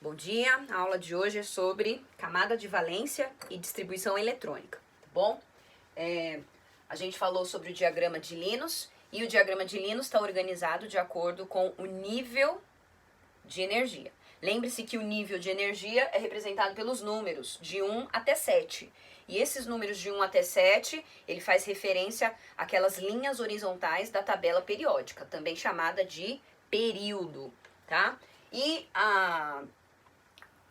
Bom dia, a aula de hoje é sobre camada de valência e distribuição eletrônica, tá bom? A gente falou sobre o diagrama de Linus e o diagrama de Linus está organizado de acordo com o nível de energia. Lembre-se que o nível de energia é representado pelos números de 1 até 7. E esses números de 1 até 7, ele faz referência àquelas linhas horizontais da tabela periódica, também chamada de período, tá? E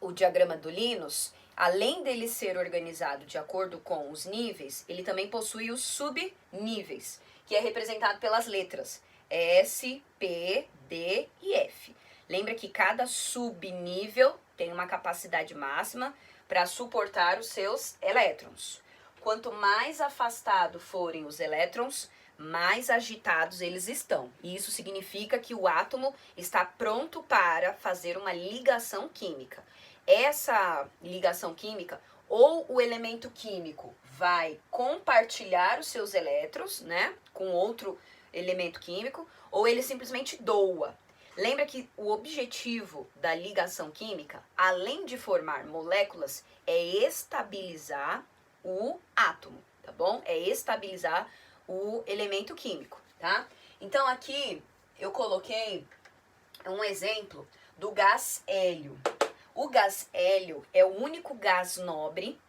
o diagrama do Linus, além dele ser organizado de acordo com os níveis, ele também possui os subníveis, que é representado pelas letras S, P, D e F. Lembra que cada subnível tem uma capacidade máxima para suportar os seus elétrons. Quanto mais afastado forem os elétrons, mais agitados eles estão. E isso significa que o átomo está pronto para fazer uma ligação química. Essa ligação química, ou o elemento químico vai compartilhar os seus elétrons, né, com outro elemento químico, ou ele simplesmente doa. Lembra que o objetivo da ligação química, além de formar moléculas, é estabilizar o átomo, tá bom? É estabilizar o elemento químico, tá? Então aqui eu coloquei um exemplo do gás hélio. O gás hélio é o único gás nobre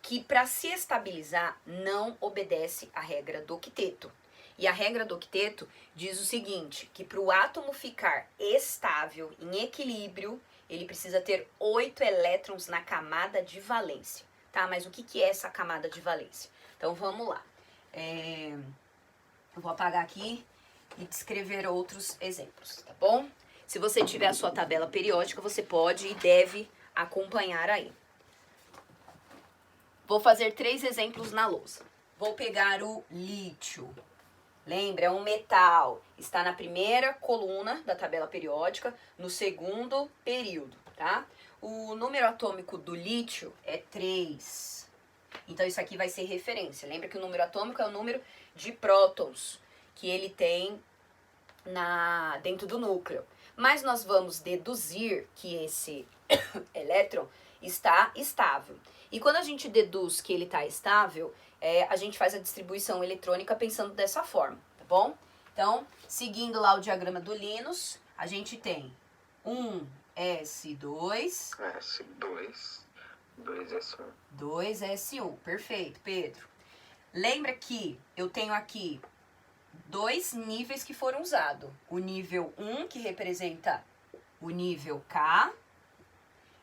que, para se estabilizar, não obedece à regra do octeto. E a regra do octeto diz o seguinte, que para o átomo ficar estável, em equilíbrio, ele precisa ter 8 elétrons na camada de valência. Tá? Mas o que é essa camada de valência? Então vamos lá. Eu vou apagar aqui e descrever outros exemplos, tá bom? Se você tiver a sua tabela periódica, você pode e deve acompanhar aí. Vou fazer 3 exemplos na lousa. Vou pegar o lítio. Lembra, é um metal. Está na primeira coluna da tabela periódica, no segundo período, tá? O número atômico do lítio é 3. Então isso aqui vai ser referência. Lembra que o número atômico é o número de prótons que ele tem dentro do núcleo. Mas nós vamos deduzir que esse elétron está estável. E quando a gente deduz que ele está estável, a gente faz a distribuição eletrônica pensando dessa forma, tá bom? Então, seguindo lá o diagrama do Linus, a gente tem 1s2, 2s1. 2s1, perfeito, Pedro. Lembra que eu tenho aqui 2 níveis que foram usados. O nível 1, que representa o nível K,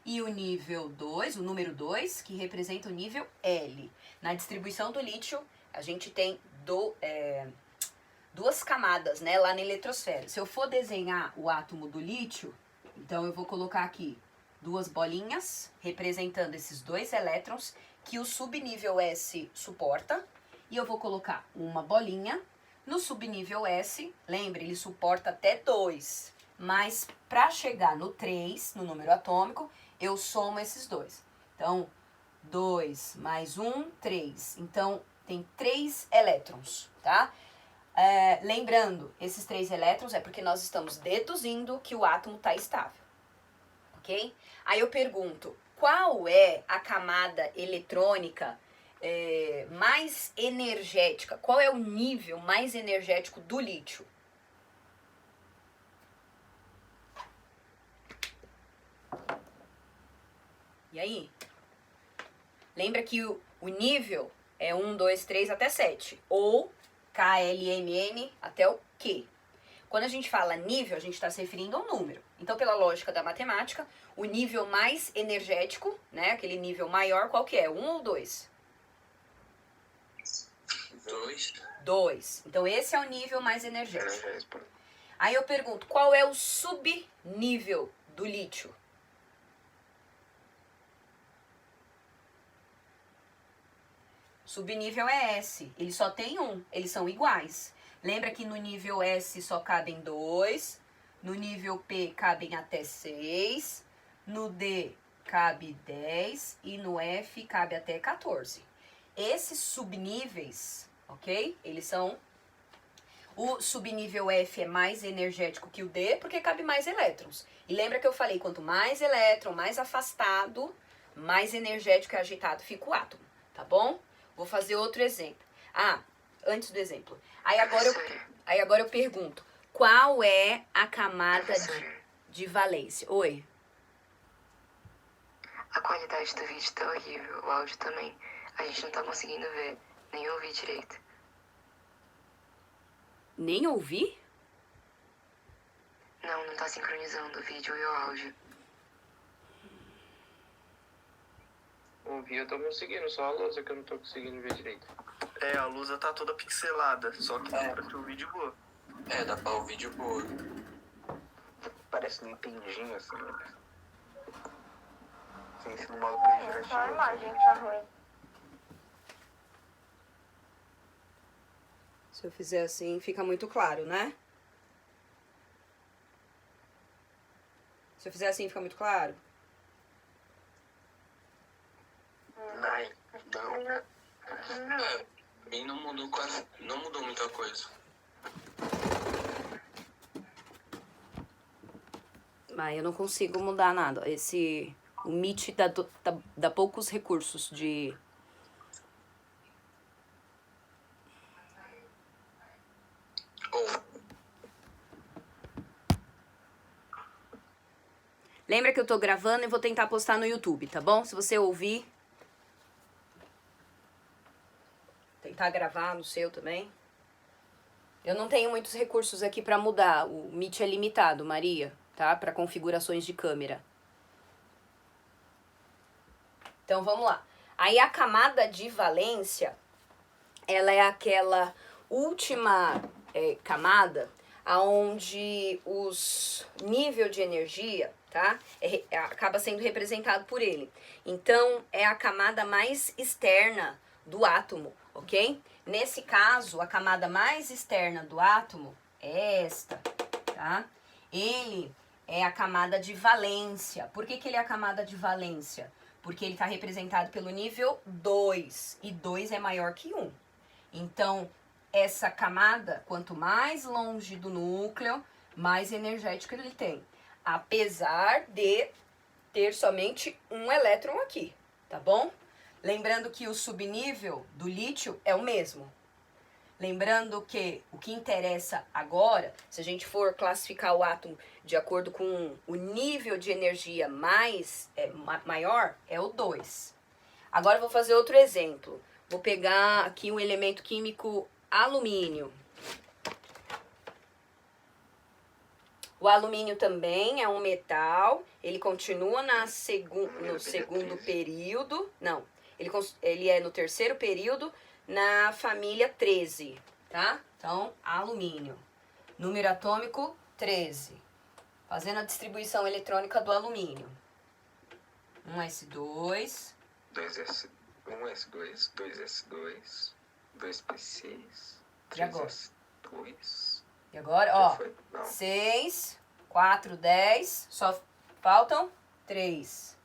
e o nível 2, o número 2, que representa o nível L. Na distribuição do lítio, a gente tem duas camadas, né, lá na eletrosfera. Se eu for desenhar o átomo do lítio, então eu vou colocar aqui 2 bolinhas, representando esses 2 elétrons, que o subnível S suporta, e eu vou colocar uma bolinha no subnível S, lembre, ele suporta até 2, mas para chegar no 3, no número atômico, eu somo esses 2. Então, 2 mais 1, 3. Então, tem 3 elétrons, tá? Lembrando, esses 3 elétrons é porque nós estamos deduzindo que o átomo está estável, ok? Aí eu pergunto, qual é a camada eletrônica mais energética? Qual é o nível mais energético do lítio? E aí? Lembra que o nível é 1, 2, 3 até 7. Ou KLMN até o Q. Quando a gente fala nível, a gente está se referindo a um número. Então, pela lógica da matemática, o nível mais energético, né, aquele nível maior, qual que é? 1 ou 2? 2. 2. Então, esse é o nível mais energético. Aí eu pergunto, qual é o subnível do lítio? Subnível é S, ele só tem 1, eles são iguais. Lembra que no nível S só cabem 2, no nível P cabem até 6, no D cabe 10 e no F cabe até 14. Esses subníveis, ok? Eles são O subnível F é mais energético que o D, porque cabe mais elétrons. E lembra que eu falei, quanto mais elétron, mais afastado, mais energético e agitado fica o átomo, tá bom? Vou fazer outro exemplo. Ah, antes do exemplo. Aí agora eu pergunto, qual é a camada de valência? Oi? A qualidade do vídeo tá horrível, o áudio também. A gente não tá conseguindo ver, nem ouvir direito. Nem ouvi? Não tá sincronizando o vídeo e o áudio. Ouvir eu tô conseguindo, só a lousa que eu não tô conseguindo ver direito. É, a lousa tá toda pixelada, só que dá pra ter o vídeo boa. É, dá pra ouvir de boa. Parece um pinginho assim, né? Sem ser no modo pejorativo. Só a imagem tá ruim. Se eu fizer assim, fica muito claro, né? Se eu fizer assim, fica muito claro? Não. É, bem não mudou quase. Não mudou muita coisa. Mas eu não consigo mudar nada. O Meet dá poucos recursos de... Ou, Lembra que eu tô gravando e vou tentar postar no YouTube, tá bom? Se você ouvir... Tentar gravar no seu também. Eu não tenho muitos recursos aqui pra mudar. O Meet é limitado, Maria, tá? Pra configurações de câmera. Então, vamos lá. Aí, a camada de valência, ela é aquela última camada onde os nível de energia, tá? Acaba sendo representado por ele. Então, é a camada mais externa do átomo, ok? Nesse caso, a camada mais externa do átomo é esta, tá? Ele é a camada de valência. Por que ele é a camada de valência? Porque ele está representado pelo nível 2, e 2 é maior que 1. Então, essa camada, quanto mais longe do núcleo, mais energético ele tem. Apesar de ter somente um elétron aqui, tá bom? Lembrando que o subnível do lítio é o mesmo. Lembrando que o que interessa agora, se a gente for classificar o átomo de acordo com o nível de energia maior, é o 2. Agora eu vou fazer outro exemplo. Vou pegar aqui um elemento químico alumínio. O alumínio também é um metal, ele continua no segundo período, não, ele é no terceiro período na família 13, tá? Então, alumínio. Número atômico 13. Fazendo a distribuição eletrônica do alumínio. 1s2. 2S, 1S2, 2S2, 2P6, E agora? 3S2. E agora, Já ó, foi? Não. 6, 4, 10, só faltam 3.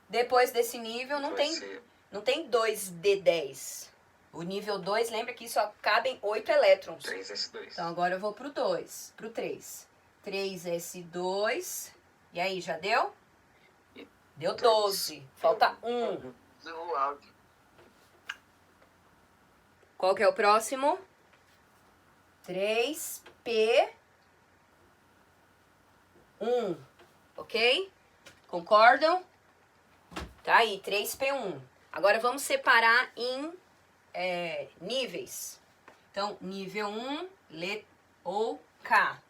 Depois desse nível não Vai tem, ser não tem 2d10. O nível 2, lembra que só cabem 8 elétrons. 3S2. Então agora eu vou pro 2, pro 3. 3s2. E aí, já deu? Deu 12. Falta 1. O áudio. Qual que é o próximo? 3p1. Ok? Concordam? Tá aí, 3p1. Agora vamos separar em níveis. Então, nível 1, ou K.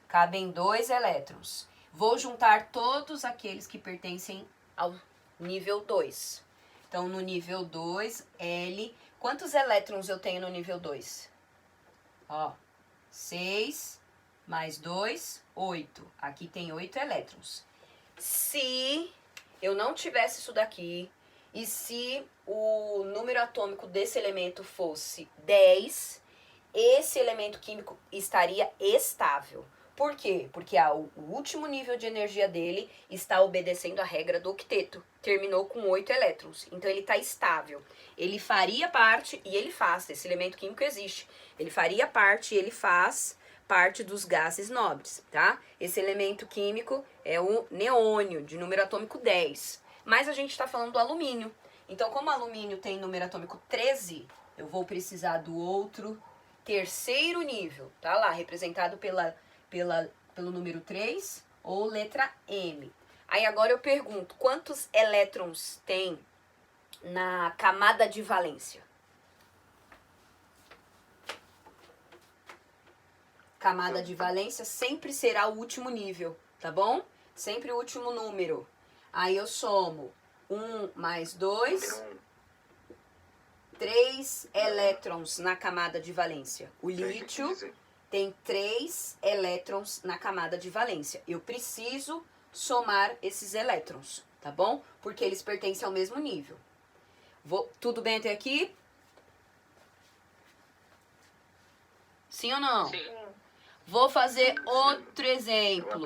Cabem 2 elétrons. Vou juntar todos aqueles que pertencem ao nível 2. Então, no nível 2, L. Quantos elétrons eu tenho no nível 2? Ó, 6 mais 2, 8. Aqui tem 8 elétrons. Se eu não tivesse isso daqui, e se o número atômico desse elemento fosse 10, esse elemento químico estaria estável. Por quê? Porque o último nível de energia dele está obedecendo a regra do octeto. Terminou com 8 elétrons. Então ele está estável. Ele faria parte, e ele faz, esse elemento químico existe. Ele faria parte, e ele faz parte dos gases nobres, tá? Esse elemento químico é o neônio, de número atômico 10. Mas a gente está falando do alumínio. Então, como o alumínio tem número atômico 13, eu vou precisar do outro terceiro nível, tá lá, representado pelo número 3 ou letra M. Aí agora eu pergunto, quantos elétrons tem na camada de valência? Camada de valência sempre será o último nível, tá bom? Sempre o último número. Aí eu somo 1 mais 2, 3 elétrons na camada de valência. O lítio tem 3 elétrons na camada de valência. Eu preciso somar esses elétrons, tá bom? Porque eles pertencem ao mesmo nível. Tudo bem até aqui? Sim ou não? Sim. Vou fazer outro exemplo.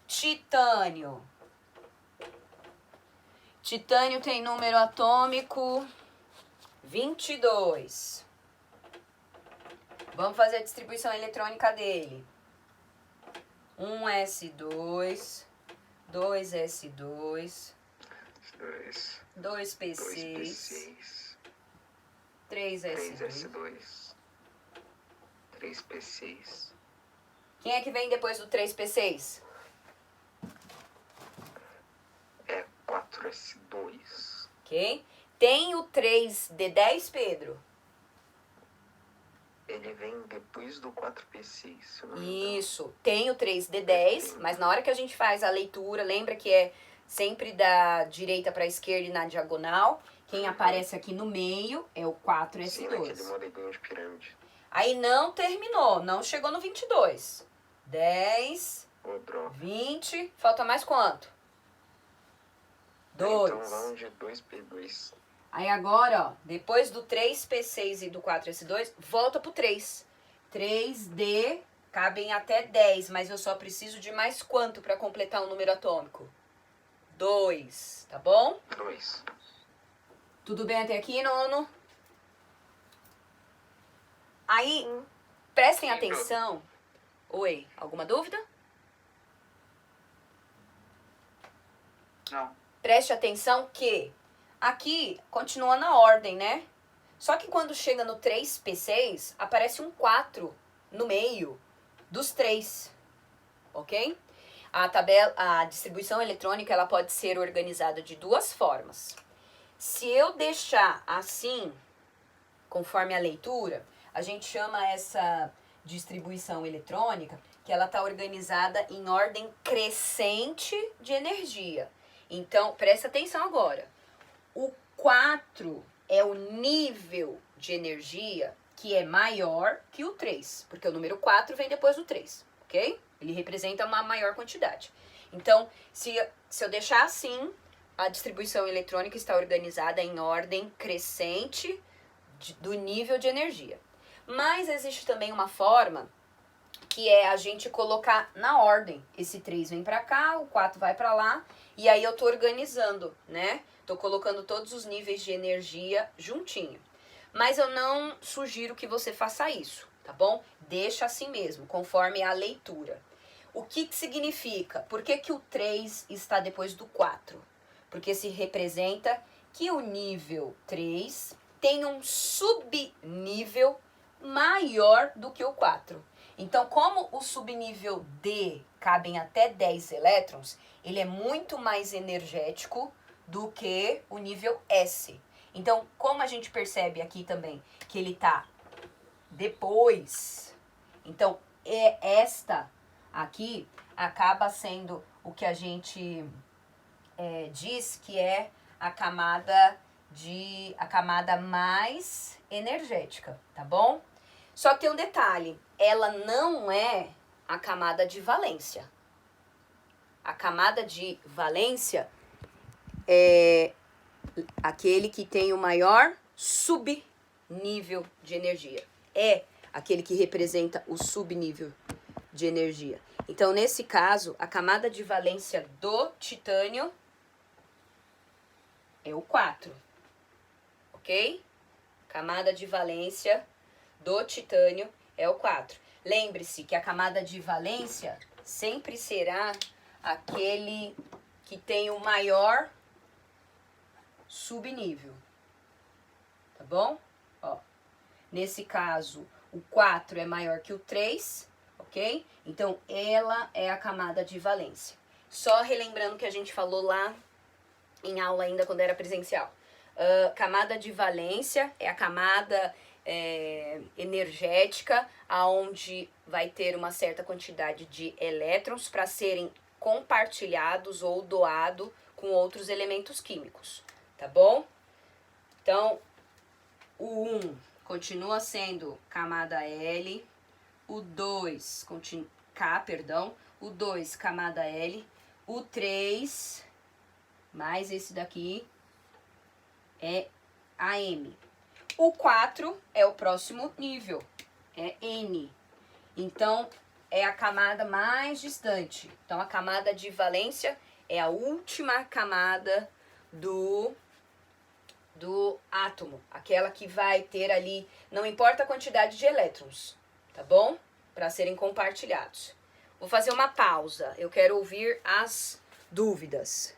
Titânio. Titânio tem número atômico 22. Vamos fazer a distribuição eletrônica dele. 1s2, 2s2, 2p6, 3s2. 3p6. Quem é que vem depois do 3p6? É 4s2. Ok? Tem o 3d10, Pedro? Ele vem depois do 4p6, se eu não me engano. Isso, tem o 3d10, mas na hora que a gente faz a leitura, lembra que é sempre da direita para a esquerda e na diagonal. Quem aparece aqui no meio é o Sim, 4s2. naquele modelinho de pirâmide. Aí não terminou, não chegou no 22. 10, Ô, droga. 20, falta mais quanto? 2. Então vamos de 2p2. Aí agora, ó, depois do 3p6 e do 4s2, volta pro 3. 3d cabem até 10, mas eu só preciso de mais quanto para completar o número atômico? 2, tá bom? 2. Tudo bem até aqui, nono? Aí, prestem Sim, atenção. Oi, alguma dúvida? Não. Preste atenção que aqui continua na ordem, né? Só que quando chega no 3p6, aparece um 4 no meio dos 3, ok? A distribuição eletrônica ela pode ser organizada de duas formas. Se eu deixar assim, conforme a leitura, a gente chama essa distribuição eletrônica que ela está organizada em ordem crescente de energia. Então, presta atenção agora. O 4 é o nível de energia que é maior que o 3, porque o número 4 vem depois do 3, ok? Ele representa uma maior quantidade. Então, se eu deixar assim, a distribuição eletrônica está organizada em ordem crescente do nível de energia. Mas existe também uma forma que é a gente colocar na ordem. Esse 3 vem para cá, o 4 vai para lá, e aí eu tô organizando, né? Tô colocando todos os níveis de energia juntinho. Mas eu não sugiro que você faça isso, tá bom? Deixa assim mesmo, conforme a leitura. O que significa? Por que que o 3 está depois do 4? Porque se representa que o nível 3 tem um subnível maior do que o 4. Então, como o subnível D cabem até 10 elétrons, ele é muito mais energético do que o nível S. Então, como a gente percebe aqui também que ele está depois, então esta aqui acaba sendo o que a gente diz que é a camada mais energética, tá bom? Só que tem um detalhe, ela não é a camada de valência. A camada de valência é aquele que tem o maior subnível de energia. É aquele que representa o subnível de energia. Então, nesse caso, a camada de valência do titânio é o 4, ok? Camada de valência do titânio é o 4. Lembre-se que a camada de valência sempre será aquele que tem o maior subnível, tá bom? Ó, nesse caso, o 4 é maior que o 3, ok? Então, ela é a camada de valência. Só relembrando que a gente falou lá em aula ainda quando era presencial. Camada de valência é a camada energética, aonde vai ter uma certa quantidade de elétrons para serem compartilhados ou doados com outros elementos químicos, tá bom? Então, o 1 continua sendo camada L, o 2, o 2 camada L, o 3, mais esse daqui, é AM. O 4 é o próximo nível, é N. Então, é a camada mais distante. Então, a camada de valência é a última camada do átomo. Aquela que vai ter ali, não importa a quantidade de elétrons, tá bom? Para serem compartilhados. Vou fazer uma pausa. Eu quero ouvir as dúvidas.